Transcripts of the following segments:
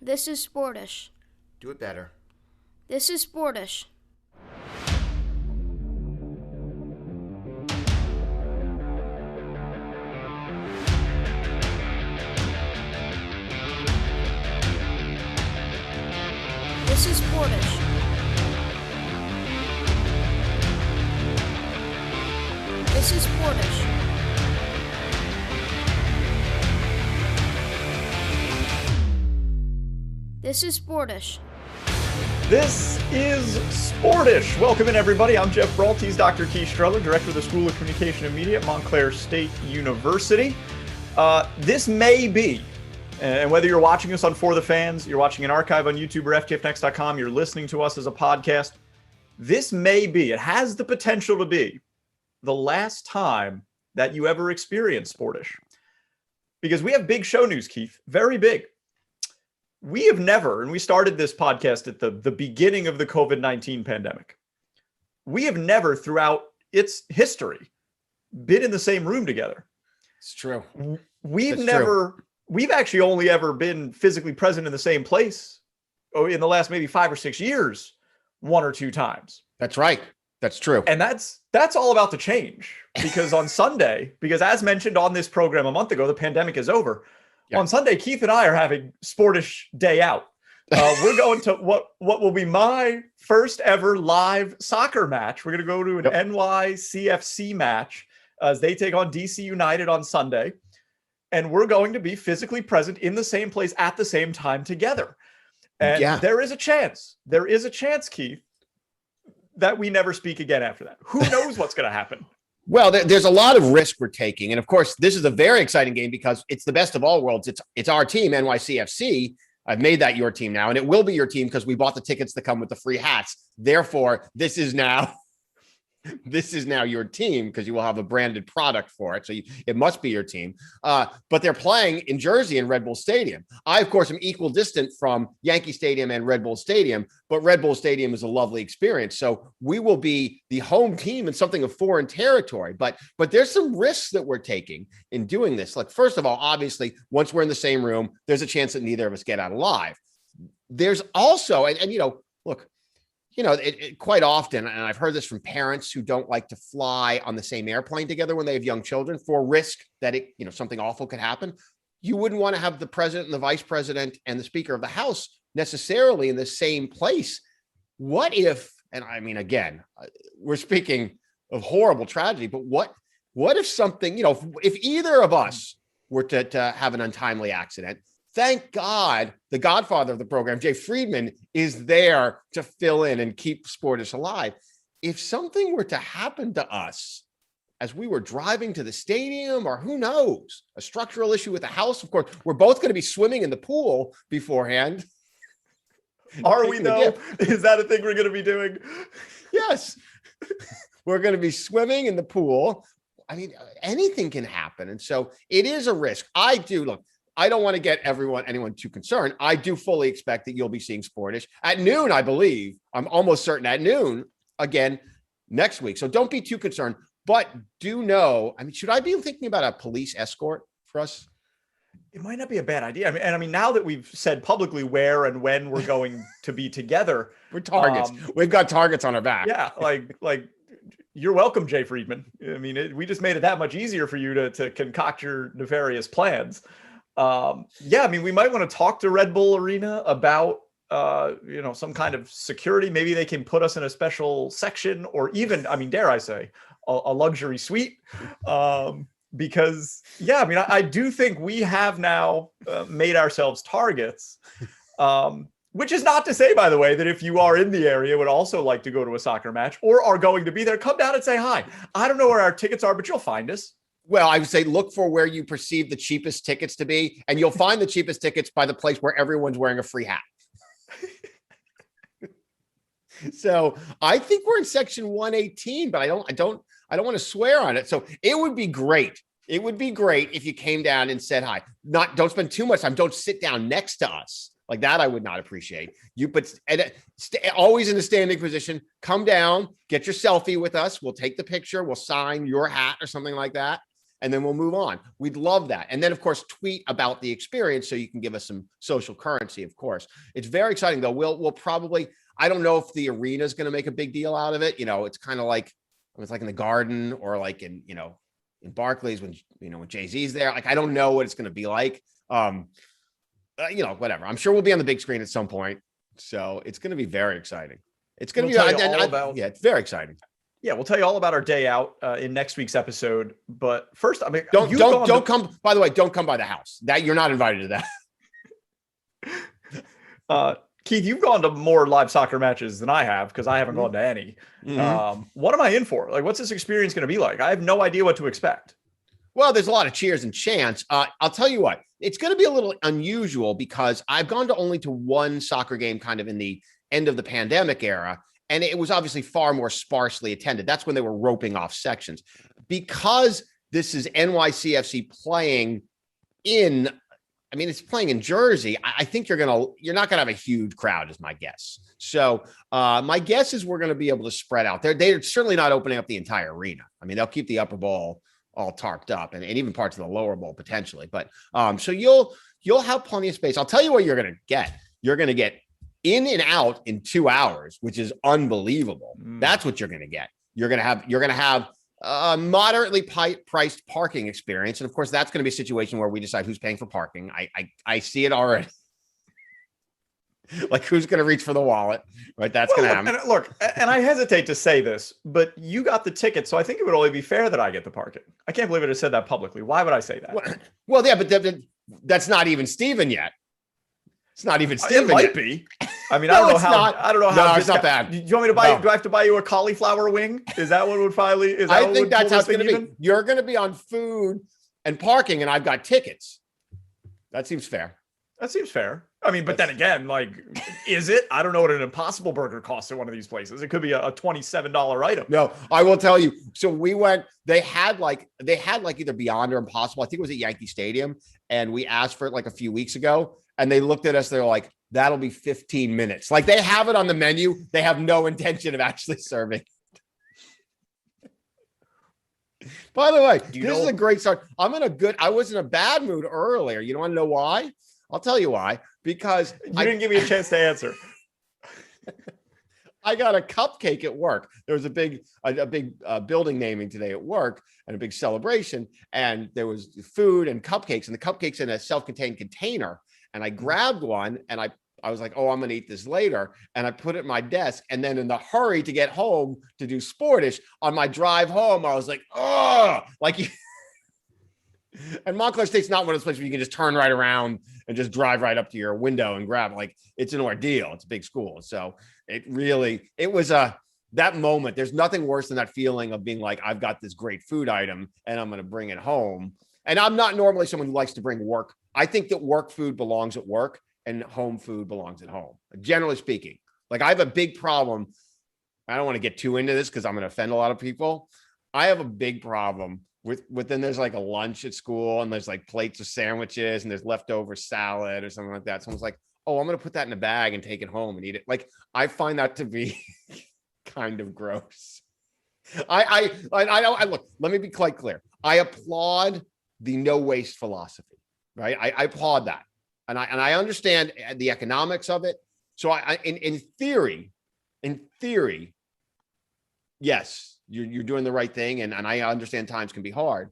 This is Sportish. Do it better. This is Sportish. This is Sportish. This is Sportish. This is Sportish. This is Sportish. Welcome in, everybody. I'm Geoff Brault. He's Dr. Keith Strudler, Director of the School of Communication and Media at Montclair State University. This may be, and whether you're watching us on For the Fans, you're watching an archive on YouTube or FTFnext.com, you're listening to us as a podcast, this may be, it has the potential to be, the last time that you ever experience Sportish. Because we have big show news, Keith, very big. We have never, and we started this podcast at the beginning of the COVID-19 pandemic. We have never throughout its history been in the same room together. It's true. We've actually only ever been physically present in the same place in the last maybe 5 or 6 years, one or two times. That's right. That's true. And that's all about to change because on Sunday, because as mentioned on this program a month ago, the pandemic is over. Yeah. On Sunday, Keith and I are having Sportish day out. We're going to what will be my first ever live soccer match. We're going to go to an NYCFC match as they take on DC United on Sunday. And we're going to be physically present in the same place at the same time together. And there is a chance, Keith, that we never speak again after that. Who knows what's going to happen? Well, there's a lot of risk we're taking. And of course, this is a very exciting game because it's the best of all worlds. It's our team, NYCFC. I've made that your team now, and it will be your team because we bought the tickets that come with the free hats. Therefore, this is now your team because you will have a branded product for it. So it must be your team. But they're playing in Jersey in Red Bull Stadium. I, of course, am equal distant from Yankee Stadium and Red Bull Stadium, but Red Bull Stadium is a lovely experience. So we will be the home team in something of foreign territory. But there's some risks that we're taking in doing this. Like, first of all, obviously, once we're in the same room, there's a chance that neither of us get out alive. There's also, and look, quite often, and I've heard this from parents who don't like to fly on the same airplane together when they have young children for risk that something awful could happen. You wouldn't want to have the president and the vice president and the speaker of the House necessarily in the same place. What if, and I mean, again, we're speaking of horrible tragedy, but what if something, if either of us were to have an untimely accident? Thank God the godfather of the program, Jay Friedman, is there to fill in and keep Sportish alive. If something were to happen to us as we were driving to the stadium, or who knows, a structural issue with the house, of course, we're both going to be swimming in the pool beforehand. Are we though? Is that a thing we're going to be doing? Yes. We're going to be swimming in the pool. I mean, anything can happen. And so it is a risk. I don't want to get anyone too concerned. I do fully expect that you'll be seeing Sportish at noon, I believe. I'm almost certain at noon again next week. So don't be too concerned, but do know, should I be thinking about a police escort for us? It might not be a bad idea. Now that we've said publicly where and when we're going to be together, we're targets. We've got targets on our back. Yeah. Like you're welcome, Jay Friedman. We just made it that much easier for you to concoct your nefarious plans. We might want to talk to Red Bull Arena about, some kind of security. Maybe they can put us in a special section or even, dare I say, a luxury suite. Because, I do think we have now made ourselves targets, which is not to say, by the way, that if you are in the area, would also like to go to a soccer match or are going to be there, come down and say hi. I don't know where our tickets are, but you'll find us. Well, I would say look for where you perceive the cheapest tickets to be, and you'll find the cheapest tickets by the place where everyone's wearing a free hat. So I think we're in section 118, but I don't want to swear on it. So it would be great. It would be great if you came down and said hi. Don't spend too much time. Don't sit down next to us. Like that, I would not appreciate you, but always in a standing position. Come down, get your selfie with us. We'll take the picture. We'll sign your hat or something like that. and then we'll move on. We'd love that. And then, of course, tweet about the experience so you can give us some social currency, of course. It's very exciting, though. We'll probably, I don't know if the arena is going to make a big deal out of it. It's kind of like, it's like in the Garden or like in Barclays when Jay-Z's there. Like, I don't know what it's going to be like. Whatever. I'm sure we'll be on the big screen at some point. So it's going to be very exciting. It's going to be it's very exciting. Yeah, we'll tell you all about our day out in next week's episode. But first, I mean, don't come. By the way, don't come by the house. That you're not invited to that. Keith, you've gone to more live soccer matches than I have because I haven't gone to any. Mm-hmm. What am I in for? Like, what's this experience going to be like? I have no idea what to expect. Well, there's a lot of cheers and chants. I'll tell you what, it's going to be a little unusual because I've gone only to one soccer game kind of in the end of the pandemic era. And it was obviously far more sparsely attended. That's when they were roping off sections. Because this is NYCFC playing it's playing in Jersey. I think you're not going to have a huge crowd is my guess. So my guess is we're going to be able to spread out. They're certainly not opening up the entire arena. I mean, they'll keep the upper bowl all tarped up and even parts of the lower bowl potentially. But so you'll have plenty of space. I'll tell you what you're going to get. You're going to get in and out in 2 hours, which is unbelievable. That's what you're going to get. You're going to have a moderately priced parking experience. And of course, that's going to be a situation where we decide who's paying for parking. I see it already. Like who's going to reach for the wallet, right? That's going to happen. And look, and I hesitate to say this, but you got the ticket. So I think it would only be fair that I get the parking. I can't believe it has said that publicly. Why would I say that? Well, yeah, but that's not even Steven yet. It's not even Steven. It might be. I mean, I don't know how. No, it's not bad. Do you want me to buy? No. Do I have to buy you a cauliflower wing? Is that what would finally? I think that's how it's going to be. You're going to be on food and parking, and I've got tickets. That seems fair. That seems fair. I mean, but then again, like, is it? I don't know what an Impossible Burger costs at one of these places. It could be a $27 item. No, I will tell you. So we went. They had like either Beyond or Impossible. I think it was at Yankee Stadium, and we asked for it like a few weeks ago. And they looked at us, they're like, that'll be 15 minutes. Like they have it on the menu. They have no intention of actually serving. By the way, this is a great start. I was in a bad mood earlier. You want to know why? I'll tell you why. Because you didn't give me a chance to answer. I got a cupcake at work. There was a big building naming today at work and a big celebration. And there was food and cupcakes, and the cupcakes in a self-contained container. And I grabbed one and I was like, oh, I'm going to eat this later. And I put it at my desk. And then in the hurry to get home to do Sportish on my drive home, I was like, oh, like, and Montclair State's not one of those places where you can just turn right around and just drive right up to your window and grab it. Like it's an ordeal. It's a big school. So it was that moment. There's nothing worse than that feeling of being like, I've got this great food item and I'm going to bring it home. And I'm not normally someone who likes to bring work. I think that work food belongs at work and home food belongs at home, generally speaking. Like I have a big problem. I don't want to get too into this because I'm going to offend a lot of people. I have a big problem with then there's like a lunch at school and there's like plates of sandwiches and there's leftover salad or something like that. Someone's like, oh, I'm going to put that in a bag and take it home and eat it. Like I find that to be kind of gross. I look, let me be quite clear. I applaud the no waste philosophy. Right. I applaud that. And I understand the economics of it. So in theory, yes, you're doing the right thing. And I understand times can be hard.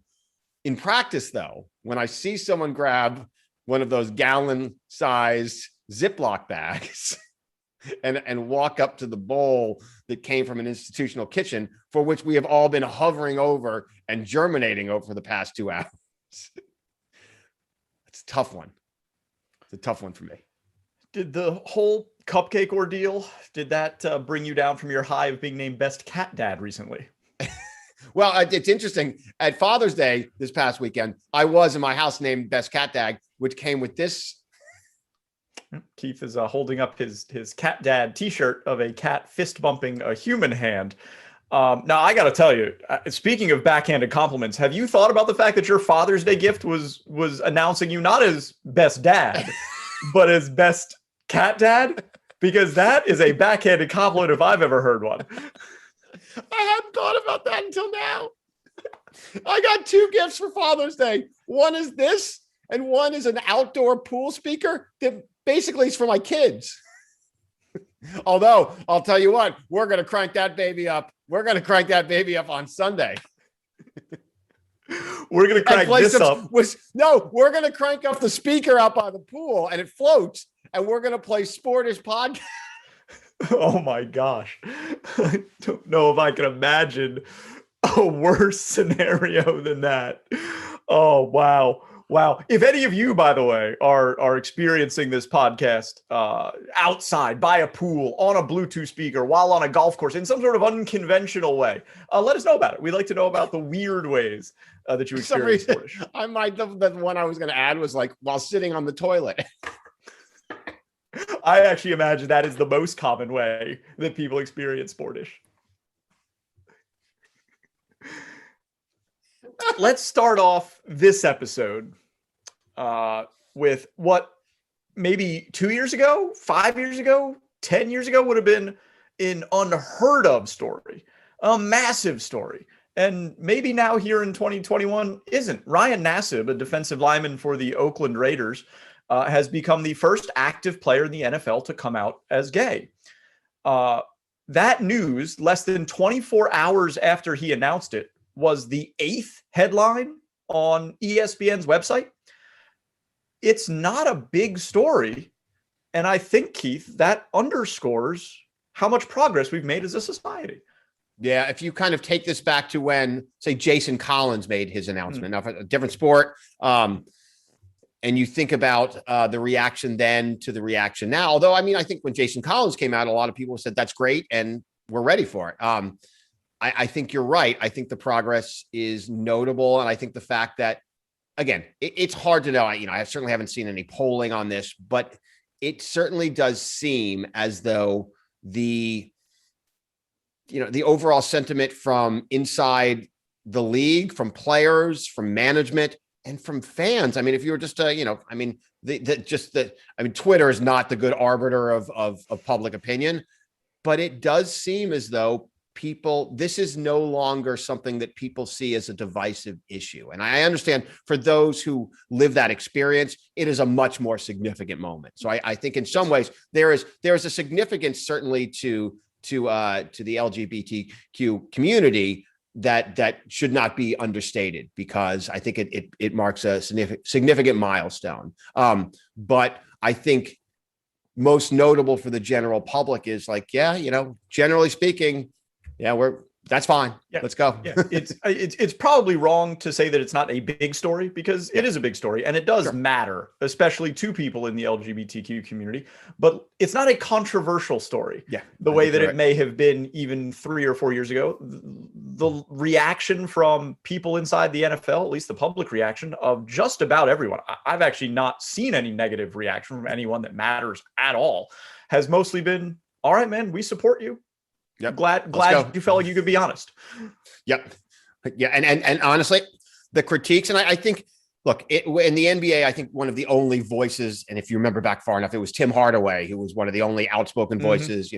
In practice, though, when I see someone grab one of those gallon-sized Ziploc bags and walk up to the bowl that came from an institutional kitchen for which we have all been hovering over and germinating over for the past 2 hours. It's a tough one. It's a tough one for me. Did the whole cupcake ordeal, did that bring you down from your high of being named Best Cat Dad recently? Well, it's interesting. At Father's Day this past weekend, I was in my house named Best Cat Dad, which came with this. Keith is holding up his Cat Dad t-shirt of a cat fist bumping a human hand. Now, I got to tell you, speaking of backhanded compliments, have you thought about the fact that your Father's Day gift was announcing you not as best dad, but as best cat dad? Because that is a backhanded compliment if I've ever heard one. I hadn't thought about that until now. I got two gifts for Father's Day. One is this, and one is an outdoor pool speaker that basically is for my kids. Although, I'll tell you what, we're going to crank that baby up. We're going to crank that baby up on Sunday. We're going to crank this up. We're going to crank up the speaker up on the pool, and it floats, and we're going to play Sportish podcast. Oh, my gosh. I don't know if I can imagine a worse scenario than that. Oh, wow. Wow. If any of you, by the way, are experiencing this podcast outside by a pool, on a Bluetooth speaker, while on a golf course, in some sort of unconventional way, let us know about it. We'd like to know about the weird ways that you experience Sportish. I might, the one I was going to add was like while sitting on the toilet. I actually imagine that is the most common way that people experience Sportish. Let's start off this episode with what maybe 2 years ago, 5 years ago, 10 years ago would have been an unheard of story, a massive story. And maybe now here in 2021 isn't. Ryan Nassib, a defensive lineman for the Oakland Raiders, has become the first active player in the NFL to come out as gay. That news, less than 24 hours after he announced it, was the 8th headline on ESPN's website. It's not a big story. And I think, Keith, that underscores how much progress we've made as a society. Yeah, if you kind of take this back to when, say, Jason Collins made his announcement, now a different sport, and you think about the reaction then to the reaction now. Although, I mean, I think when Jason Collins came out, a lot of people said, that's great, and we're ready for it. I think you're right. I think the progress is notable. And I think the fact that, again, it's hard to know. I certainly haven't seen any polling on this, but it certainly does seem as though the overall sentiment from inside the league, from players, from management, and from fans. I mean, if you were just, Twitter is not the good arbiter of public opinion, but it does seem as though this is no longer something that people see as a divisive issue. And I understand for those who live that experience, it is a much more significant moment. So I think in some ways there is a significance certainly to the LGBTQ community that should not be understated, because I think it marks a significant milestone. But I think most notable for the general public is like, generally speaking, that's fine. Yeah. Let's go. Yeah. It's probably wrong to say that it's not a big story, because it is a big story and it does matter, especially to people in the LGBTQ community, but it's not a controversial story. Yeah. The way that it may have been even 3 or 4 years ago. The reaction from people inside the NFL, at least the public reaction of just about everyone, I've actually not seen any negative reaction from anyone that matters at all, has mostly been, all right, man, we support you. Yep. Glad you felt like you could be honest. Yep. Yeah. And honestly, the critiques, and I think, look, in the NBA, I think one of the only voices, and if you remember back far enough, it was Tim Hardaway, who was one of the only outspoken voices,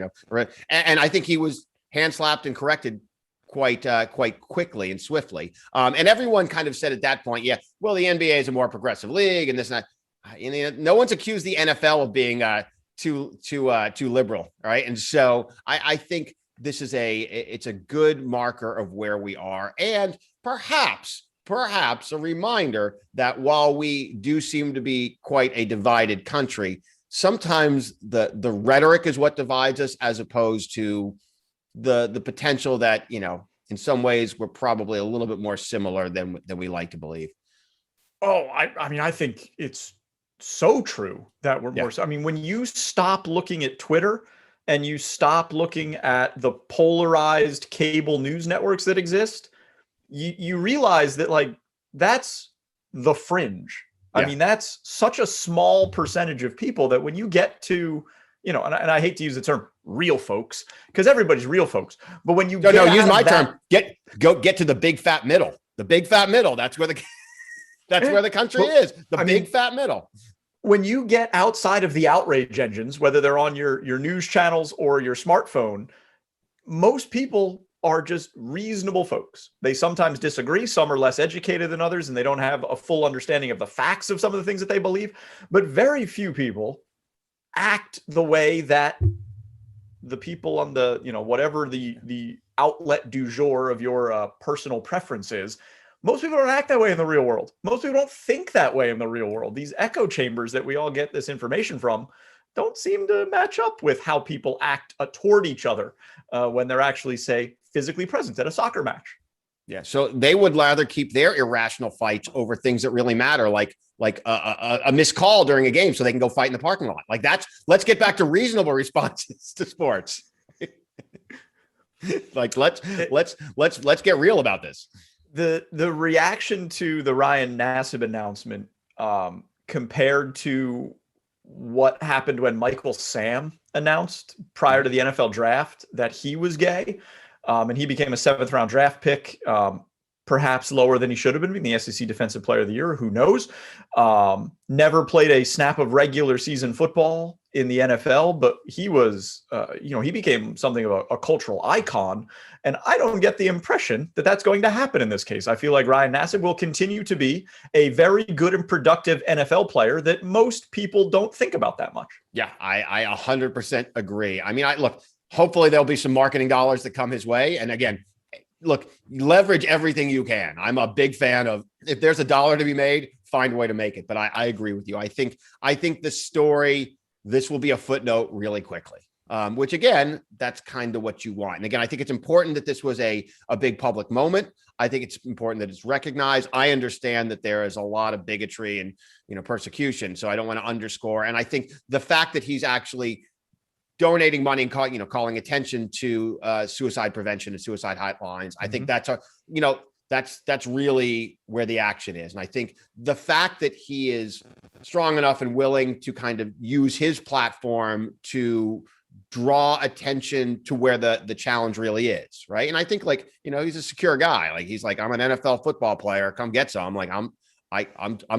and I think he was hand slapped and corrected quite quickly and swiftly. And everyone kind of said at that point, the NBA is a more progressive league and this and that. No one's accused the NFL of being too liberal. Right. And so I think this is it's a good marker of where we are, and perhaps a reminder that while we do seem to be quite a divided country, sometimes the rhetoric is what divides us, as opposed to the potential that, in some ways we're probably a little bit more similar than we like to believe. Oh, I think it's so true that we're more. I mean, when you stop looking at Twitter and you stop looking at the polarized cable news networks that exist, you realize that that's the fringe. I mean, that's such a small percentage of people that when you get to, and I hate to use the term real folks, because everybody's real folks, but when you use my term, get to the big fat middle. The big fat middle. That's where the country is. The big fat middle. When you get outside of the outrage engines, whether they're on your news channels or your smartphone, most people are just reasonable folks. They sometimes disagree. Some are less educated than others, and they don't have a full understanding of the facts of some of the things that they believe. But very few people act the way that the people on the, whatever the outlet du jour of your personal preference is. Most people don't act that way in the real world. Most people don't think that way in the real world. These echo chambers that we all get this information from don't seem to match up with how people act toward each other when they're actually, say, physically present at a soccer match. Yeah. So they would rather keep their irrational fights over things that really matter, like a missed call during a game so they can go fight in the parking lot. Like let's get back to reasonable responses to sports. Like let's get real about this. The reaction to the Ryan Nassib announcement compared to what happened when Michael Sam announced prior to the NFL draft that he was gay, and he became a 7th round draft pick, perhaps lower than he should have been, being the SEC Defensive Player of the Year. Who knows? Never played a snap of regular season football in the NFL, but he was, he became something of a cultural icon. And I don't get the impression that that's going to happen in this case. I feel like Ryan Nassib will continue to be a very good and productive NFL player that most people don't think about that much. Yeah, I 100% agree. I mean, look, hopefully there'll be some marketing dollars that come his way. And again, look, leverage everything you can. I'm a big fan of, if there's a dollar to be made, find a way to make it. But I agree with you. I think the story, this will be a footnote really quickly, which again, that's kind of what you want. And again, I think it's important that this was a big public moment. I think it's important that it's recognized. I understand that there is a lot of bigotry and, persecution. So I don't want to underscore. And I think the fact that he's actually donating money and calling attention to suicide prevention and suicide hotlines, I think that's that's really where the action is. And I think the fact that he is strong enough and willing to kind of use his platform to draw attention to where the challenge really is, right? And I think he's a secure guy. Like he's like, I'm an NFL football player, come get some. Like I'm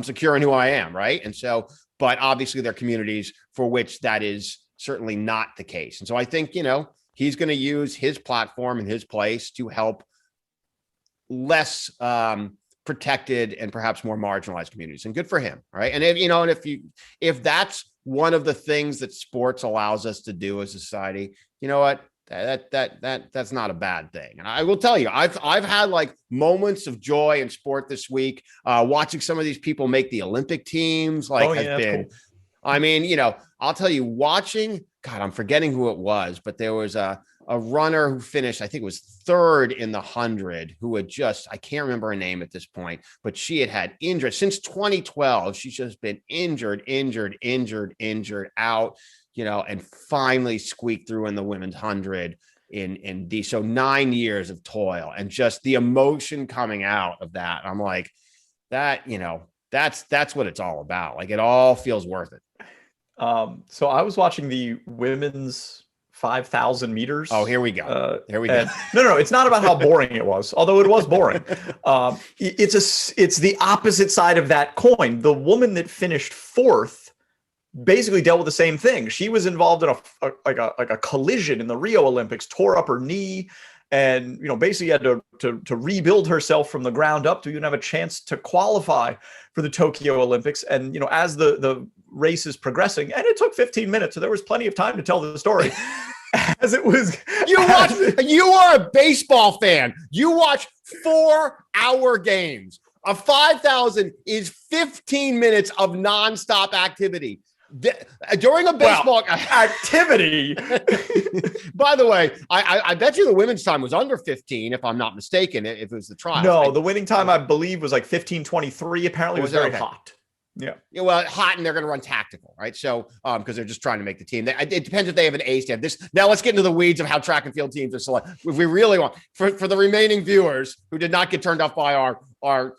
secure in who I am, right? And so, but obviously there are communities for which that is certainly not the case. And so I think, he's going to use his platform and his place to help less protected and perhaps more marginalized communities, and good for him. Right. And if that's one of the things that sports allows us to do as a society, you know what, that's not a bad thing. And I will tell you, I've had like moments of joy in sport this week, watching some of these people make the Olympic teams. Cool. I mean, I'll tell you, watching, God, I'm forgetting who it was, but there was a runner who finished, I think it was 3rd in the 100, who had I can't remember her name at this point, but she had injured since 2012. She's just been injured out, and finally squeaked through in the women's 100 in D. So 9 years of toil and just the emotion coming out of that. I'm like, that, that's what it's all about. Like it all feels worth it. So I was watching the women's 5,000 meters. Oh, here we go. No, it's not about how boring it was, although it was boring. It's the opposite side of that coin. The woman that finished 4th basically dealt with the same thing. She was involved in a collision in the Rio Olympics, tore up her knee, and basically had to rebuild herself from the ground up to even have a chance to qualify for the Tokyo Olympics. And as the race is progressing, and it took 15 minutes, so there was plenty of time to tell the story. As it was, you are a baseball fan. You watch 4-hour games. A 5,000 is 15 minutes of nonstop activity. During a baseball activity. By the way, I bet you the women's time was under 15, if I'm not mistaken, if it was the trial. No, the winning time, I believe, was like 15:23. Apparently it was very hot. Yeah. Well, hot, and they're going to run tactical, right? So, because they're just trying to make the team. It depends if they have an A stand. Now let's get into the weeds of how track and field teams are selected. If we really want, for the remaining viewers who did not get turned off by our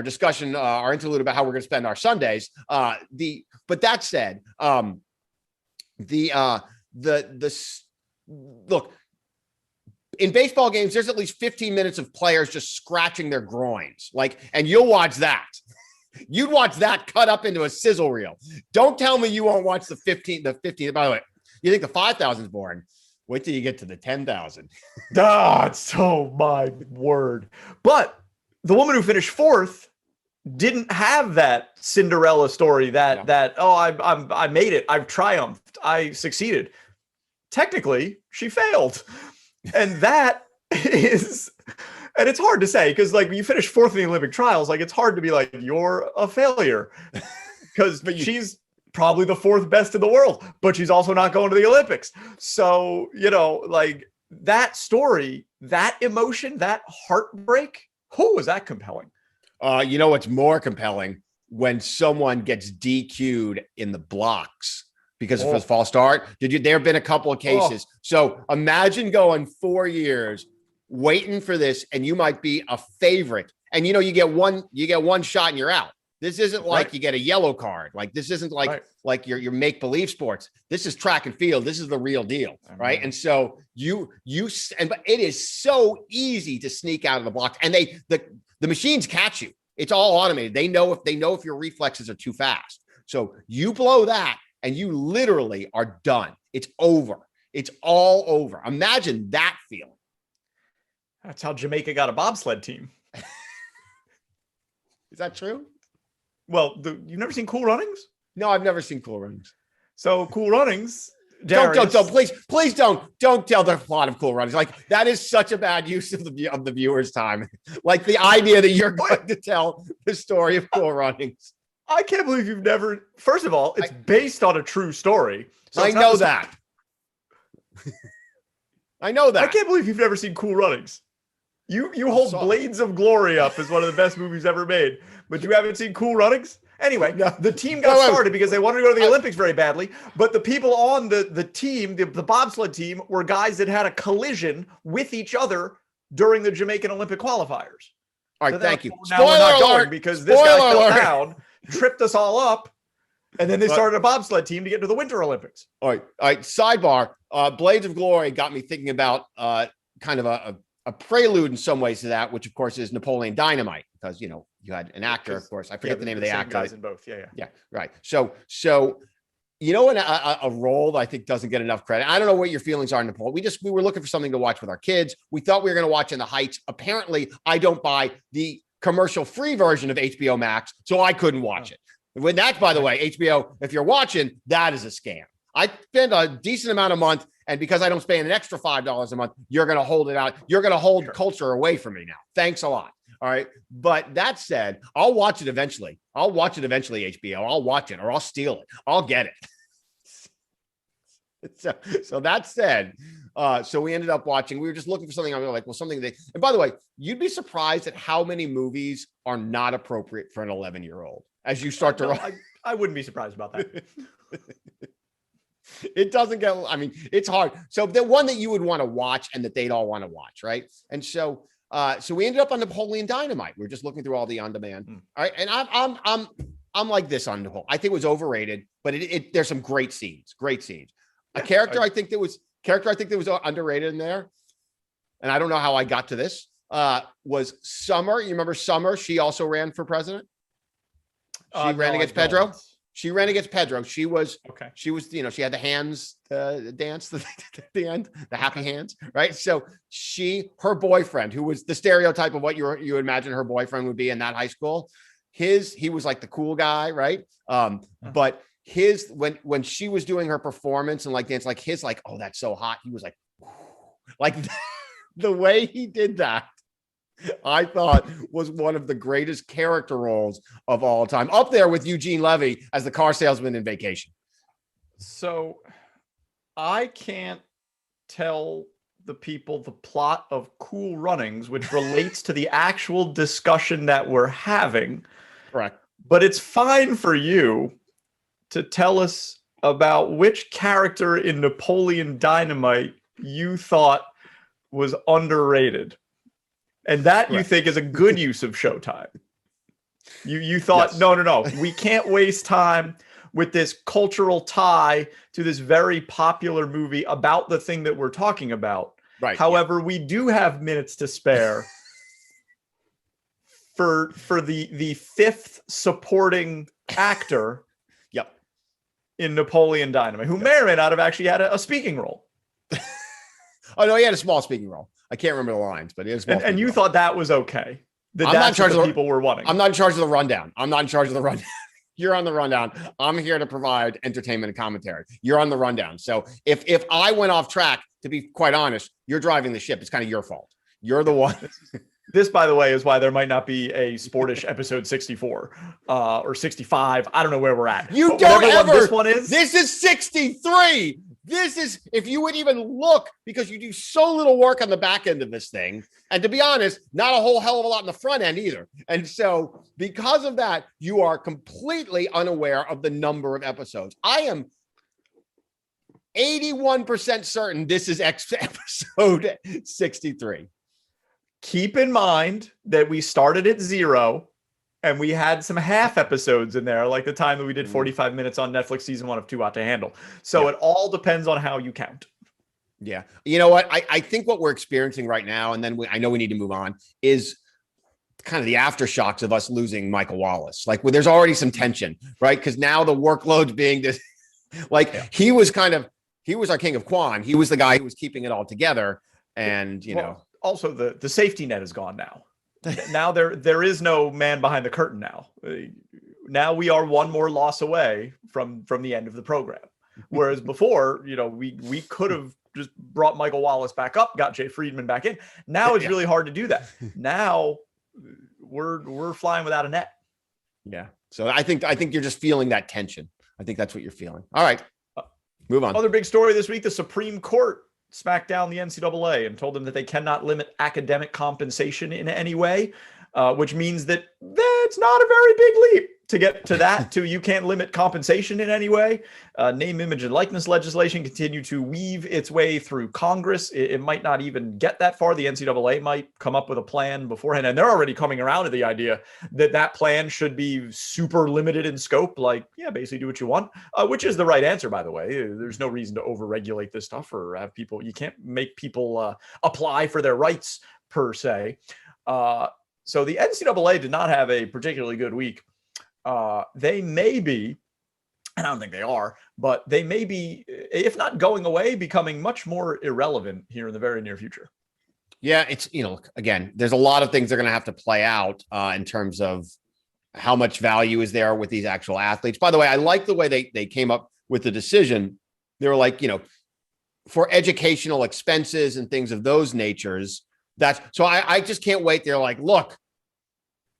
discussion, our interlude about how we're going to spend our Sundays. But that said, look, in baseball games, there's at least 15 minutes of players just scratching their groins, and you'll watch that. You'd watch that cut up into a sizzle reel. Don't tell me you won't watch the 15. By the way, you think the 5,000 is boring? Wait till you get to the 10,000. That's my word. But the woman who finished fourth didn't have that Cinderella story I made it, I've triumphed, I succeeded. Technically, she failed. And that is, and it's hard to say because like you finish fourth in the Olympic trials, like it's hard to be like, you're a failure because she's probably the fourth best in the world, but she's also not going to the Olympics. So, like that story, that emotion, that heartbreak, who was that compelling? What's more compelling? When someone gets DQ'd in the blocks because of a false start. There have been a couple of cases. So imagine going 4 years waiting for this, and you might be a favorite. And you get one shot and you're out. This isn't like you get a yellow card. Like this isn't like your make-believe sports. This is track and field. This is the real deal, right? And so but it is so easy to sneak out of the block, and the machines catch you. It's all automated. They know if your reflexes are too fast. So you blow that, and you literally are done. It's over. It's all over. Imagine that feeling. That's how Jamaica got a bobsled team. Is that true? Well, you've never seen Cool Runnings? No, I've never seen Cool Runnings. So Cool Runnings. Don't please don't tell the plot of Cool Runnings. Like that is such a bad use of the viewer's time. Like the idea that you're going to tell the story of Cool Runnings. I can't believe you've never. First of all, it's based on a true story. So I know that. I know that. I can't believe you've never seen Cool Runnings. You hold Blades of Glory up as one of the best movies ever made, but you haven't seen Cool Runnings? Anyway, the team got started because they wanted to go to the Olympics very badly, but the people on the team, the bobsled team, were guys that had a collision with each other during the Jamaican Olympic qualifiers. All right, thank you. Now we're not going because this guy fell down, tripped us all up, and then they started a bobsled team to get to the Winter Olympics. All right. Sidebar, Blades of Glory got me thinking about kind of a prelude in some ways to that, which of course is Napoleon Dynamite, because you had an actor, of course. I forget the name of the actor. Guys in both, yeah, right. So a role that I think doesn't get enough credit. I don't know what your feelings are, Napoleon. We were looking for something to watch with our kids. We thought we were going to watch In the Heights. Apparently, I don't buy the commercial-free version of HBO Max, so I couldn't watch it. When that's, by the way, HBO, if you're watching, that is a scam. I spend a decent amount a month, and because I don't spend an extra $5 a month, you're going to hold it out. You're going to hold culture away from me now. Thanks a lot. All right. But that said, I'll watch it eventually. HBO. I'll watch it, or I'll steal it. I'll get it. So that said, so we ended up watching. We were just looking for something. I was like, well, something that. And by the way, you'd be surprised at how many movies are not appropriate for an 11-year-old as you start to. I wouldn't be surprised about that. It doesn't get. I mean, it's hard. So the one that you would want to watch and that they'd all want to watch, right? And so we ended up on Napoleon Dynamite. We were just looking through all the on-demand. All right, and I'm like this on Napoleon. I think it was overrated, but there's some great scenes. A character I think that was underrated in there, and I don't know how I got to this. Was Summer? You remember Summer? She also ran for president. She ran against Pedro. She ran against Pedro. She was okay. She was, she had the hands dance at the end, the happy hands, right? So her boyfriend, who was the stereotype of what you imagine her boyfriend would be in that high school, he was like the cool guy, right? But when she was doing her performance and like dance, like his, like, oh, that's so hot. He was like the way he did that, I thought was one of the greatest character roles of all time, up there with Eugene Levy as the car salesman in Vacation. So I can't tell the people the plot of Cool Runnings, which relates to the actual discussion that we're having. Correct. But it's fine for you to tell us about which character in Napoleon Dynamite you thought was underrated. And that you think is a good use of showtime. You thought, yes. No, we can't waste time with this cultural tie to this very popular movie about the thing that we're talking about. Right. However, we do have minutes to spare for the fifth supporting actor in Napoleon Dynamite, who may or may not have actually had a speaking role. Oh no, he had a small speaking role. I can't remember the lines, but he had a small. And you role. thought that was okay. I'm not in charge of the people were wanting. I'm not in charge of the rundown. I'm not in charge of the rundown. You're on the rundown. I'm here to provide entertainment and commentary. You're on the rundown. So if I went off track, to be quite honest, you're driving the ship. It's kind of your fault. You're the one. This, by the way, is why there might not be a Sportish episode 64 or 65. I don't know where we're at. You don't ever. This one is. This is 63. This is, if you would even look, because you do so little work on the back end of this thing. And to be honest, not a whole hell of a lot in the front end either. And so because of that, you are completely unaware of the number of episodes. I am 81% certain this is episode 63. Keep in mind that we started at 0 and we had some half episodes in there, like the time that we did 45 minutes on Netflix season 1 of Too Hot to Handle. So It all depends on how you count. Yeah. You know what? I think what we're experiencing right now, and then I know we need to move on, is kind of the aftershocks of us losing Michael Wallace. Like, there's already some tension, right? Because now the workload's being this, he was our king of Quan. He was the guy who was keeping it all together. And, also the safety net is gone now. Now there is no man behind the curtain now. Now we are one more loss away from the end of the program. Whereas before, we could have just brought Michael Wallace back up, got Jay Friedman back in. Now it's really hard to do that. Now we're flying without a net. Yeah. So I think you're just feeling that tension. I think that's what you're feeling. All right. Move on. Other big story this week, the Supreme Court smacked down the NCAA and told them that they cannot limit academic compensation in any way, which means that that's not a very big leap to get to that, to you can't limit compensation in any way. Name, image, and likeness legislation continue to weave its way through Congress. It might not even get that far. The NCAA might come up with a plan beforehand, and they're already coming around to the idea that plan should be super limited in scope, basically do what you want, which is the right answer, by the way. There's no reason to overregulate this stuff or have people, you can't make people apply for their rights per se. So the NCAA did not have a particularly good week. They may be, and I don't think they are, but they may be, if not going away, becoming much more irrelevant here in the very near future. Yeah, it's, again, there's a lot of things they're going to have to play out in terms of how much value is there with these actual athletes. By the way, I like the way they came up with the decision. They were like, for educational expenses and things of those natures. So I just can't wait. They're like, look,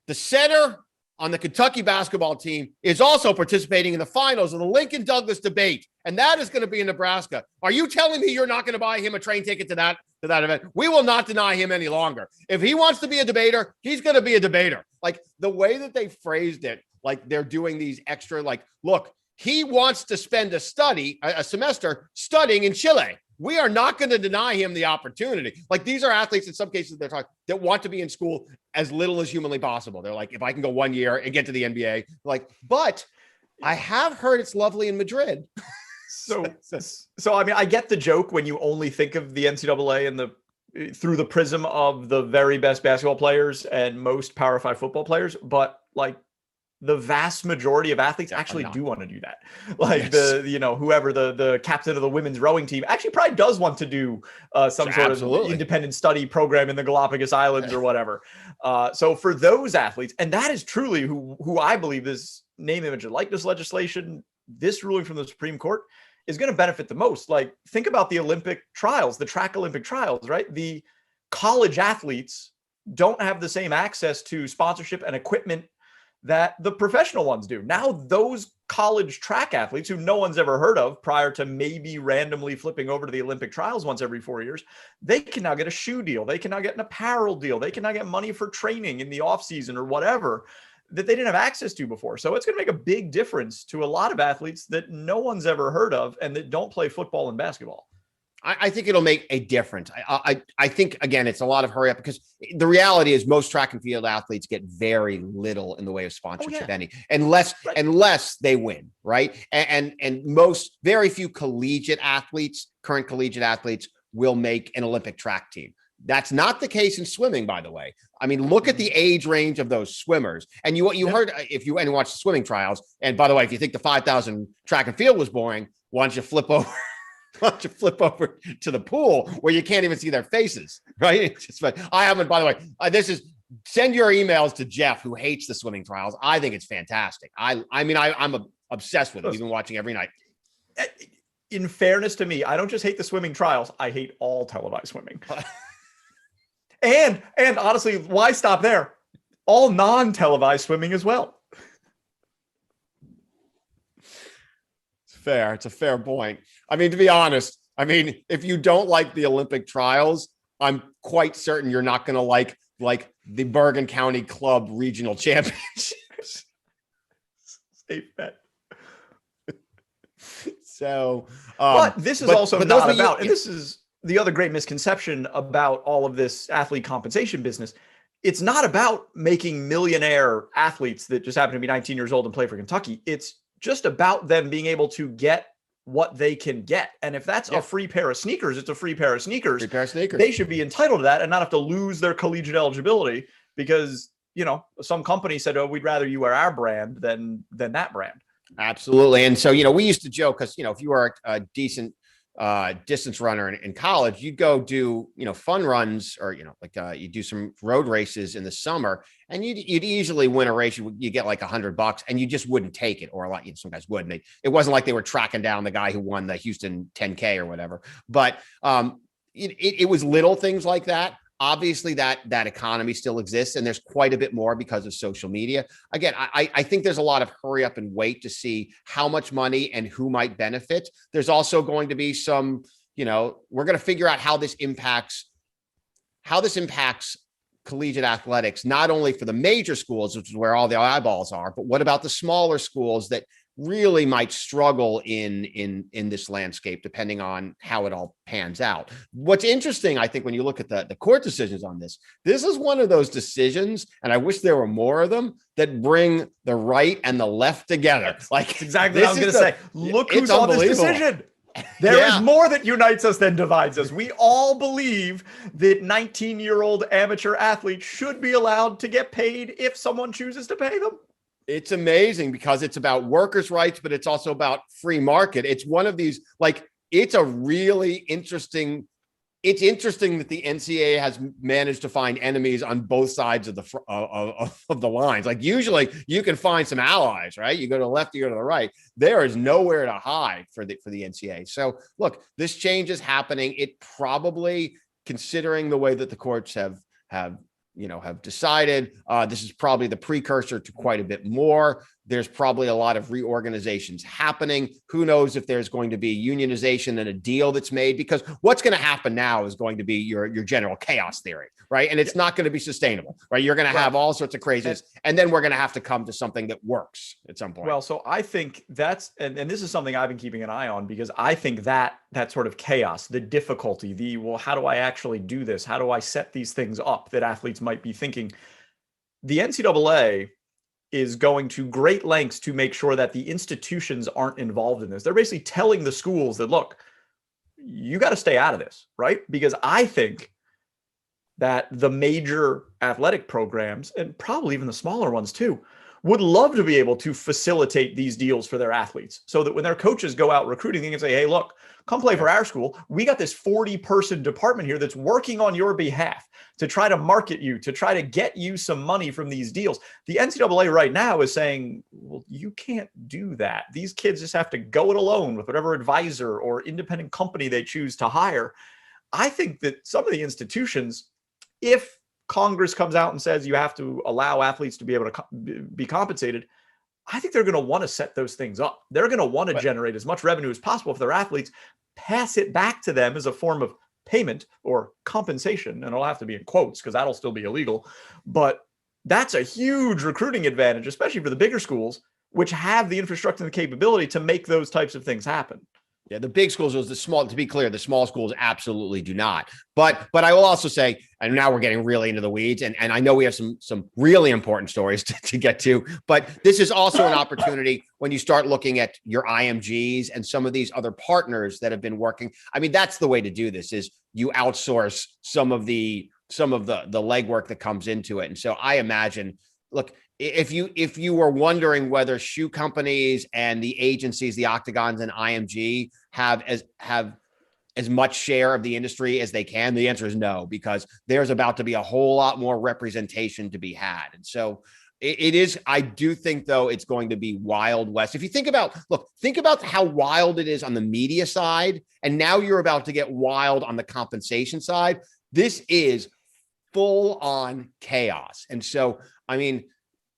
the center on the Kentucky basketball team is also participating in the finals of the Lincoln Douglas debate. And that is going to be in Nebraska. Are you telling me you're not going to buy him a train ticket to that event? We will not deny him any longer. If he wants to be a debater, he's going to be a debater. Like the way that they phrased it, like they're doing these extra, look, he wants to spend a semester studying in Chile. We are not going to deny him the opportunity. Like these are athletes in some cases that want to be in school as little as humanly possible. They're like, if I can go 1 year and get to the NBA, but I have heard it's lovely in Madrid. So I mean, I get the joke when you only think of the NCAA and through the prism of the very best basketball players and most Power 5 football players, but the vast majority of athletes actually do want to do that. Whoever the captain of the women's rowing team actually probably does want to do some sort of independent study program in the Galapagos Islands or whatever. So for those athletes, and that is truly who I believe this name, image, and likeness legislation, this ruling from the Supreme Court is going to benefit the most. Think about the Olympic trials, the track Olympic trials, right? The college athletes don't have the same access to sponsorship and equipment that the professional ones do. Now, those college track athletes who no one's ever heard of prior to maybe randomly flipping over to the Olympic trials once every 4 years, they can now get a shoe deal. They can now get an apparel deal. They can now get money for training in the off season or whatever that they didn't have access to before. So it's going to make a big difference to a lot of athletes that no one's ever heard of and that don't play football and basketball. I think it'll make a difference. I think, again, it's a lot of hurry up because the reality is most track and field athletes get very little in the way of sponsorship, unless they win, right? And very few current collegiate athletes will make an Olympic track team. That's not the case in swimming, by the way. I mean, look at the age range of those swimmers. And you heard, if you watch the swimming trials, and by the way, if you think the 5,000 track and field was boring, why don't you flip over to flip over to the pool where you can't even see their faces, right? It's just, I haven't, by the way, send your emails to Jeff, who hates the swimming trials. I think it's fantastic. I'm obsessed with it. We've been watching every night. In fairness to me, I don't just hate the swimming trials. I hate all televised swimming. and honestly, why stop there? All non-televised swimming as well. It's fair. It's a fair point. I mean, to be honest, if you don't like the Olympic trials, I'm quite certain you're not going to like the Bergen County Club Regional Championships. Safe bet. So, but this is also not about, and this is the other great misconception about all of this athlete compensation business. It's not about making millionaire athletes that just happen to be 19 years old and play for Kentucky. It's just about them being able to get what they can get. And if that's a free pair of sneakers, it's a free pair of sneakers. Free pair of sneakers. They should be entitled to that and not have to lose their collegiate eligibility because, some company said, oh, we'd rather you wear our brand than that brand. Absolutely. And so, we used to joke because, if you were a decent distance runner in college, you'd go do, fun runs or, you do some road races in the summer and you'd easily win a race. You get like $100 and you just wouldn't take it. Or a lot, some guys wouldn't. It wasn't like they were tracking down the guy who won the Houston 10K or whatever. But it was little things like that. Obviously, that economy still exists, and there's quite a bit more because of social media. Again, I think there's a lot of hurry up and wait to see how much money and who might benefit. There's also going to be some, we're going to figure out how this impacts collegiate athletics, not only for the major schools, which is where all the eyeballs are, but what about the smaller schools that really might struggle in this landscape, depending on how it all pans out. What's interesting, I think, when you look at the court decisions on this is one of those decisions, and I wish there were more of them, that bring the right and the left together. Like exactly what I was going to say. Look who's on this decision. There is more that unites us than divides us. We all believe that 19-year-old amateur athletes should be allowed to get paid if someone chooses to pay them. It's amazing because it's about workers' rights, but it's also about free market. It's one of these, it's a really interesting. It's interesting that the NCAA has managed to find enemies on both sides of the lines. Like usually you can find some allies, right? You go to the left, you go to the right. There is nowhere to hide for the NCAA. So look, this change is happening. It probably, considering the way that the courts have decided, this is probably the precursor to quite a bit more. There's probably a lot of reorganizations happening. Who knows if there's going to be unionization and a deal that's made, because what's going to happen now is going to be your general chaos theory, right? And it's not going to be sustainable, right? You're going to have all sorts of craziness, and then we're going to have to come to something that works at some point. Well, so I think that's, and this is something I've been keeping an eye on, because I think that sort of chaos, the difficulty, how do I actually do this? How do I set these things up that athletes might be thinking? The NCAA is going to great lengths to make sure that the institutions aren't involved in this. They're basically telling the schools that, look, you got to stay out of this, right? Because I think that the major athletic programs, and probably even the smaller ones too, would love to be able to facilitate these deals for their athletes so that when their coaches go out recruiting, they can say, hey, look, come play for our school. We got this 40-person department here that's working on your behalf to try to market you, to try to get you some money from these deals. The NCAA right now is saying, well, you can't do that. These kids just have to go it alone with whatever advisor or independent company they choose to hire. I think that some of the institutions, if Congress comes out and says you have to allow athletes to be able to be compensated, I think they're going to want to set those things up. They're going to want to generate as much revenue as possible for their athletes, pass it back to them as a form of payment or compensation. And it'll have to be in quotes because that'll still be illegal. But that's a huge recruiting advantage, especially for the bigger schools, which have the infrastructure and the capability to make those types of things happen. Yeah, the big schools, to be clear, the small schools absolutely do not. But I will also say, and now we're getting really into the weeds, and I know we have some really important stories to get to, but this is also an opportunity when you start looking at your IMGs and some of these other partners that have been working. I mean, that's the way to do this, is you outsource some of the legwork that comes into it. And so I imagine, look, if you were wondering whether shoe companies and the agencies, the Octagons and IMG have as much share of the industry as they can? The answer is no, because there's about to be a whole lot more representation to be had. And so it is, I do think, though, it's going to be Wild West. If you think about how wild it is on the media side, and now you're about to get wild on the compensation side. This is full on chaos. And so, I mean,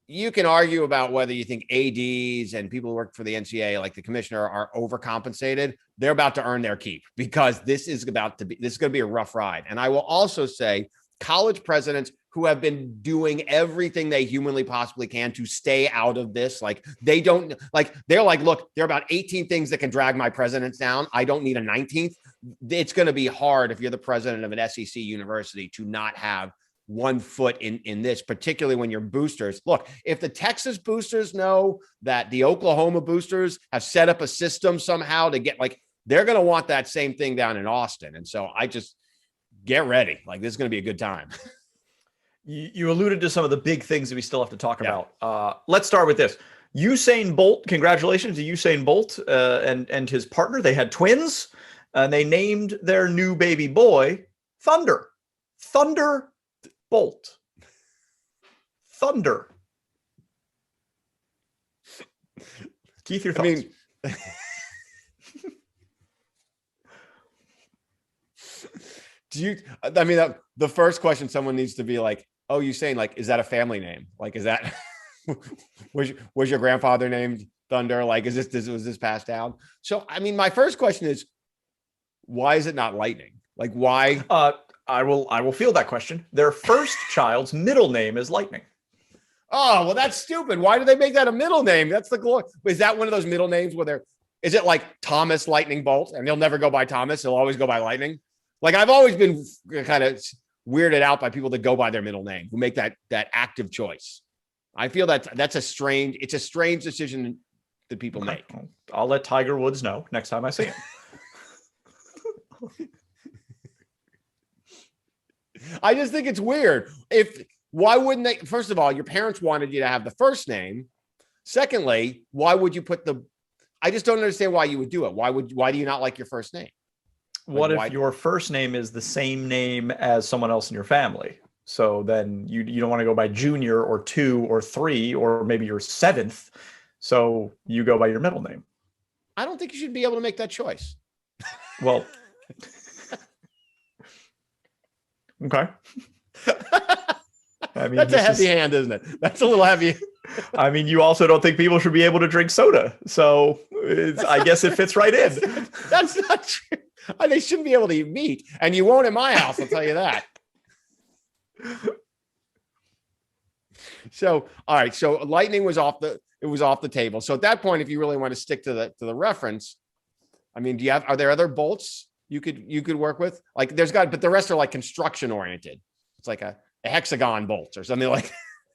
you can argue about whether you think ADs and people who work for the NCAA, like the commissioner, are overcompensated. They're about to earn their keep, because this is going to be a rough ride. And I will also say, college presidents who have been doing everything they humanly possibly can to stay out of this, like they're like, look, there are about 18 things that can drag my presidents down. I don't need a 19th. It's going to be hard if you're the president of an SEC university to not have one foot in this, particularly when you're boosters. Look, if the Texas boosters know that the Oklahoma boosters have set up a system somehow to get, like, they're going to want that same thing down in Austin. And so I just get ready. Like, this is going to be a good time. You alluded to some of the big things that we still have to talk about. Let's start with this. Usain Bolt, congratulations to Usain Bolt and his partner. They had twins, and they named their new baby boy Thunder. Thunder Bolt. Thunder. Keith, your thoughts? The first question someone needs to be like, oh, Usain, like, is that a family name? Like, is that was your grandfather named Thunder? Like, was this passed down? So, I mean, my first question is, why is it not Lightning? Like, why? I will field that question. Their first child's middle name is Lightning. Oh, well, that's stupid. Why do they make that a middle name? That's the glory. Is that one of those middle names where is it like Thomas Lightning Bolt, and he'll never go by Thomas, he'll always go by Lightning? Like, I've always been kind of weirded out by people that go by their middle name, who make that active choice. I feel it's a strange decision that people make. I'll let Tiger Woods know next time I see him. I just think it's weird. Why wouldn't they? First of all, your parents wanted you to have the first name. Secondly, why would you put I just don't understand why you would do it. Why do you not like your first name? What if your first name is the same name as someone else in your family? So then you don't want to go by Junior or 2 or 3, or maybe your 7th. So you go by your middle name. I don't think you should be able to make that choice. Well, okay. I mean, that's a heavy hand, isn't it? That's a little heavy. I mean, you also don't think people should be able to drink soda. So I guess it fits right in. That's not true. They shouldn't be able to eat meat, and you won't in my house, I'll tell you that. So, all right. So Lightning was off the table. So at that point, if you really want to stick to the reference, I mean, are there other bolts you could work with? Like, but the rest are like construction oriented. It's like a hexagon bolt or something like.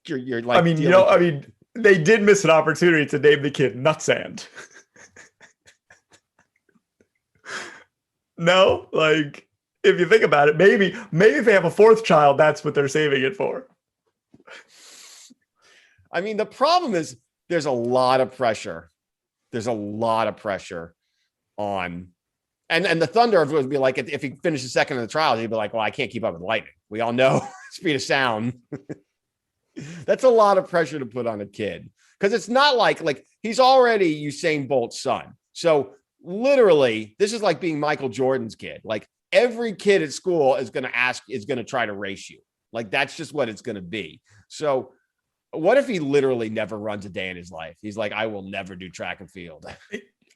You're like. I mean, they did miss an opportunity to name the kid Nutsand. No, like, if you think about it, maybe if they have a 4th child, that's what they're saving it for. I mean, the problem is there's a lot of pressure. There's a lot of pressure on, and the Thunder would be like, if he finishes second in the trials, he'd be like, well, I can't keep up with Lightning. We all know speed of sound. That's a lot of pressure to put on a kid, because it's not like he's already Usain Bolt's son. So literally, this is like being Michael Jordan's kid. Like, every kid at school is going to try to race you. Like, that's just what it's going to be. So what if he literally never runs a day in his life? He's like, I will never do track and field.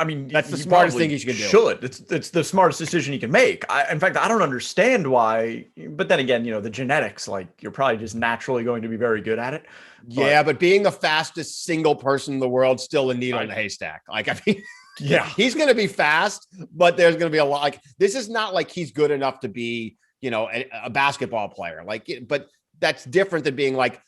I mean, that's the smartest thing you can do. It's the smartest decision you can make. In fact, I don't understand why. But then again, the genetics, like, you're probably just naturally going to be very good at it. Yeah, but being the fastest single person in the world, still a needle in the haystack. Like, I mean, yeah, he's going to be fast, but there's going to be a lot. Like, this is not like he's good enough to be, a basketball player. Like, but that's different than being like,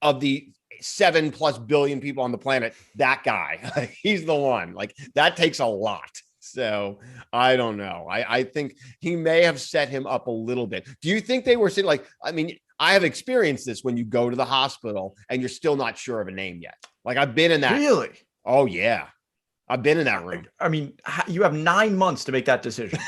of the 7+ billion people on the planet, that guy, he's the one. Like, that takes a lot. So I don't know. I think he may have set him up a little bit. Do you think they were saying, like, I mean, I have experienced this when you go to the hospital and you're still not sure of a name yet. Like, I've been in that. Really? Oh yeah. I've been in that room. I mean, you have 9 months to make that decision.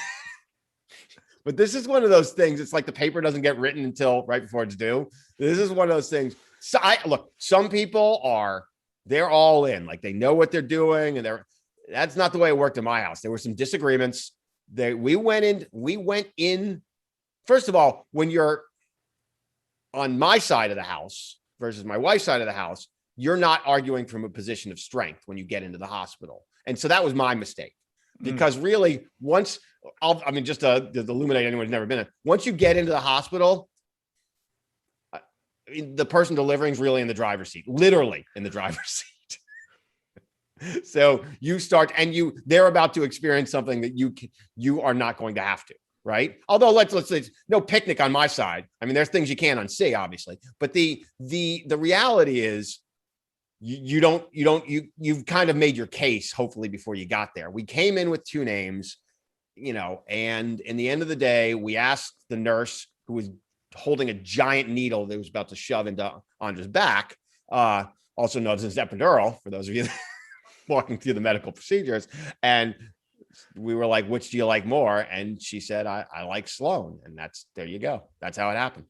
But this is one of those things. It's like the paper doesn't get written until right before it's due. This is one of those things. So look, some people they're all in, like they know what they're doing, and that's not the way it worked in my house. There were some disagreements. We went in. First of all, when you're on my side of the house versus my wife's side of the house, you're not arguing from a position of strength when you get into the hospital. And so that was my mistake, because really just to illuminate anyone who's never been there, once you get into the hospital, the person delivering is really in the driver's seat, literally in the driver's seat. So you start, and they're about to experience something that you are not going to have to, right? Although let's say no picnic on my side. I mean, there's things you can't unsee, obviously, but the reality is you've kind of made your case, hopefully, before you got there. We came in with two names, and in the end of the day, we asked the nurse, who was holding a giant needle that was about to shove into Andre's back, also known as an epidural, for those of you walking through the medical procedures. And we were like, which do you like more? And she said, I like Sloan. And there you go. That's how it happened.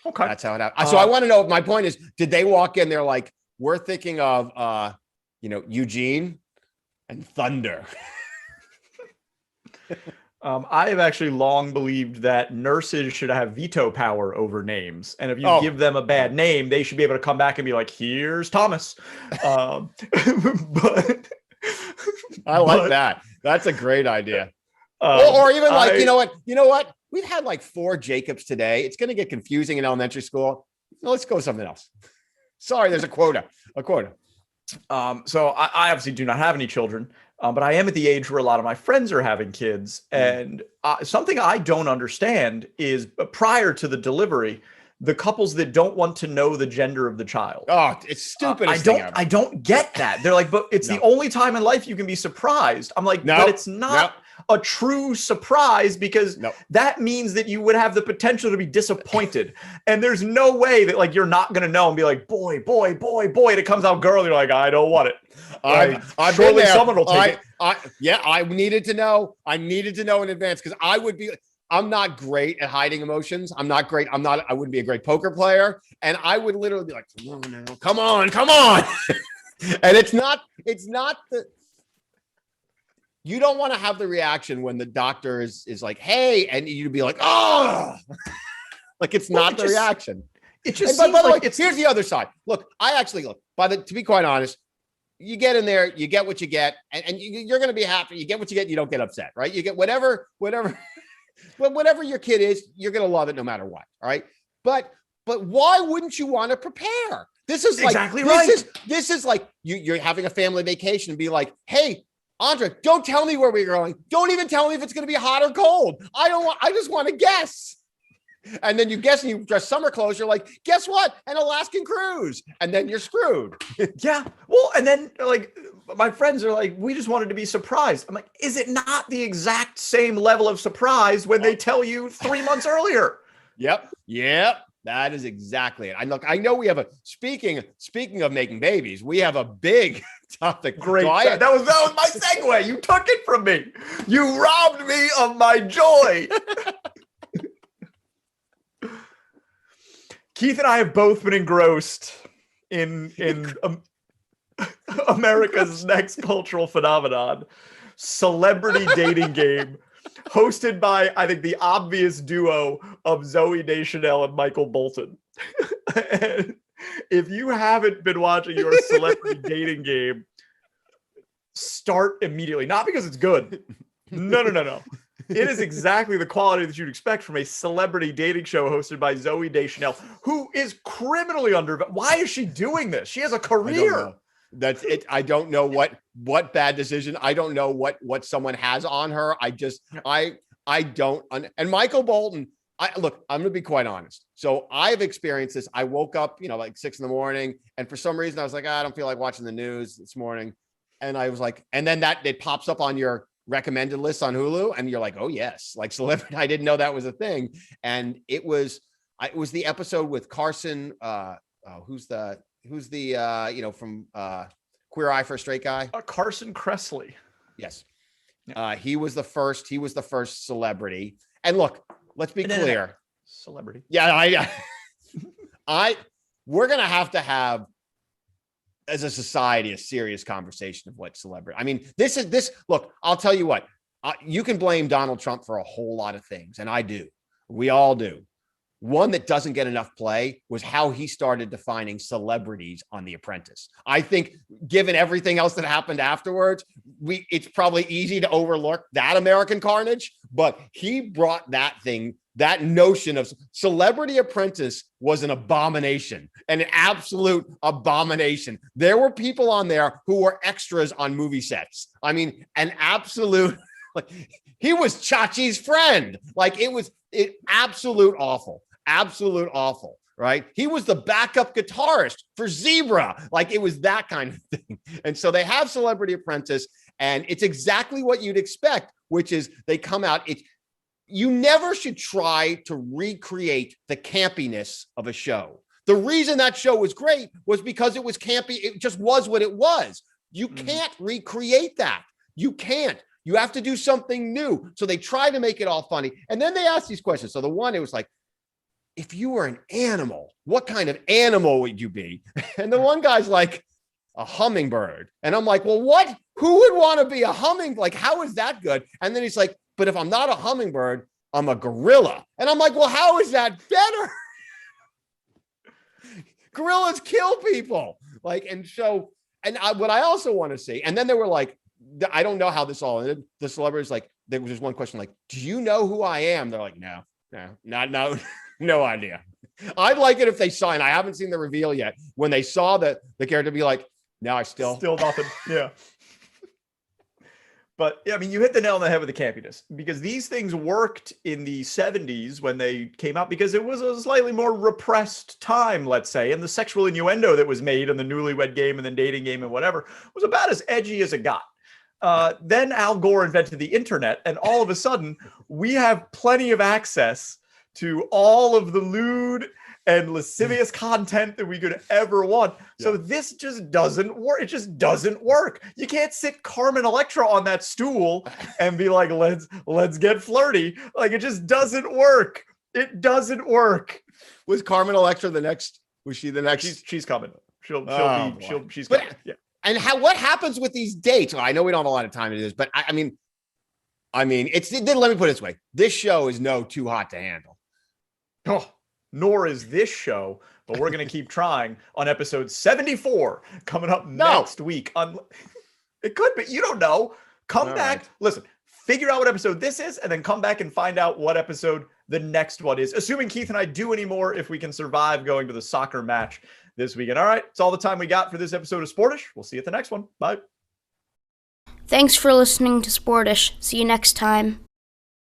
Okay. That's how it happened. So I want to know, my point is, did they walk in? They're like, we're thinking of, Eugene and Thunder. I have actually long believed that nurses should have veto power over names. And if you give them a bad name, they should be able to come back and be like, here's Thomas. But I like that. That's a great idea. Or even like, you know what? We've had like 4 Jacobs today. It's going to get confusing in elementary school. Let's go with something else. Sorry, there's a quota. So I obviously do not have any children. But I am at the age where a lot of my friends are having kids. And something I don't understand is, prior to the delivery, the couples that don't want to know the gender of the child. Oh, it's stupid. I don't get that. They're like, but it's the only time in life you can be surprised. I'm like, but it's not a true surprise, because that means that you would have the potential to be disappointed. And there's no way that like you're not going to know and be like, boy, and it comes out girl. You're like, I don't want it. I've been there. Someone will take it. I needed to know. I needed to know in advance, because I'm not great at hiding emotions. I wouldn't be a great poker player. And I would literally be like, come on. And it's not you don't want to have the reaction when the doctor is like, hey, and you'd be like, oh, like it's not the reaction. It just seems by the way, here's the other side. Look, to be quite honest, you get in there, you get what you get, and you're going to be happy. You get what you get. You don't get upset, right? You get whatever your kid is, you're going to love it no matter what. All right. But why wouldn't you want to prepare? This is like, exactly right. This is like you're having a family vacation and be like, hey, Andre, don't tell me where we're going. Don't even tell me if it's going to be hot or cold. I just want to guess. And then you guess and you dress summer clothes. You're like, guess what? An Alaskan cruise. And then you're screwed. Yeah. Well, and then like my friends are like, we just wanted to be surprised. I'm like, is it not the exact same level of surprise when they tell you 3 months earlier? Yep. That is exactly it. I know we have speaking of making babies, we have a big topic. Great. That was my segue. You took it from me. You robbed me of my joy. Keith and I have both been engrossed in America's next cultural phenomenon, celebrity dating game, hosted by, I think, the obvious duo of Zooey Deschanel and Michael Bolton. And if you haven't been watching your celebrity dating game, start immediately. Not because it's good. No. It is exactly the quality that you'd expect from a celebrity dating show hosted by Zooey Deschanel, who is criminally undervalued. Why is she doing this? She has a career. That's it. I don't know what bad decision. I don't know what someone has on her. I don't. And Michael Bolton, look, I'm going to be quite honest. So I've experienced this. I woke up, like 6 a.m. and for some reason I was like, I don't feel like watching the news this morning. And I was like, and then it pops up on your recommended list on Hulu, and you're like, oh yes, like celebrity. I didn't know that was a thing. And it was the episode with Carson. Who's the from Queer Eye for a Straight Guy? Carson Kressley. Yes. He was the first celebrity. And look, let's be clear. Celebrity. Yeah, we're going to have, as a society, a serious conversation of what celebrity. I mean, look, I'll tell you what, you can blame Donald Trump for a whole lot of things. And I do. We all do. One that doesn't get enough play was how he started defining celebrities on The Apprentice. I think given everything else that happened afterwards, it's probably easy to overlook that American carnage, but he brought that notion of Celebrity Apprentice was an abomination, an absolute abomination. There were people on there who were extras on movie sets. I mean, an absolute, he was Chachi's friend. Absolute awful, right? He was the backup guitarist for Zebra. It was that kind of thing. And so they have Celebrity Apprentice, and it's exactly what you'd expect, which is they come out. You never should try to recreate the campiness of a show. The reason that show was great was because it was campy. It just was what it was. You can't recreate that. You can't. You have to do something new. So they try to make it all funny. And then they ask these questions. So the one, it was like, if you were an animal, what kind of animal would you be? And the one guy's like, a hummingbird. And I'm like, well, what? Who would want to be a hummingbird? How is that good? And then he's like, but if I'm not a hummingbird, I'm a gorilla. And I'm like, well, how is that better? Gorillas kill people. What I also want to see, and then they were like, I don't know how this all ended. The celebrities, there was just one question, do you know who I am? They're like, no, no idea. I'd like it if they saw, and I haven't seen the reveal yet, when they saw the character be like, no, I still nothing. Yeah. But yeah, I mean, you hit the nail on the head with the campiness, because these things worked in the 70s when they came out, because it was a slightly more repressed time, let's say, and the sexual innuendo that was made in the Newlywed Game and the dating game and whatever was about as edgy as it got. Then Al Gore invented the internet, and all of a sudden we have plenty of access to all of the lewd and lascivious content that we could ever want. Yeah. So this just doesn't work. It just doesn't work. You can't sit Carmen Electra on that stool and be like, let's get flirty. It just doesn't work. It doesn't work. Was Carmen Electra the next? Was she the next? She's coming. She's coming. Yeah. And what happens with these dates? Well, I know we don't have a lot of time to do this, but I mean, let me put it this way. This show is too hot to handle. Oh, nor is this show, but we're going to keep trying on episode 74 coming up next week. It could be. You don't know. Come all back. Right. Listen, figure out what episode this is, and then come back and find out what episode the next one is, assuming Keith and I do any more, if we can survive going to the soccer match this weekend. All right. It's all the time we got for this episode of Sportish. We'll see you at the next one. Bye. Thanks for listening to Sportish. See you next time.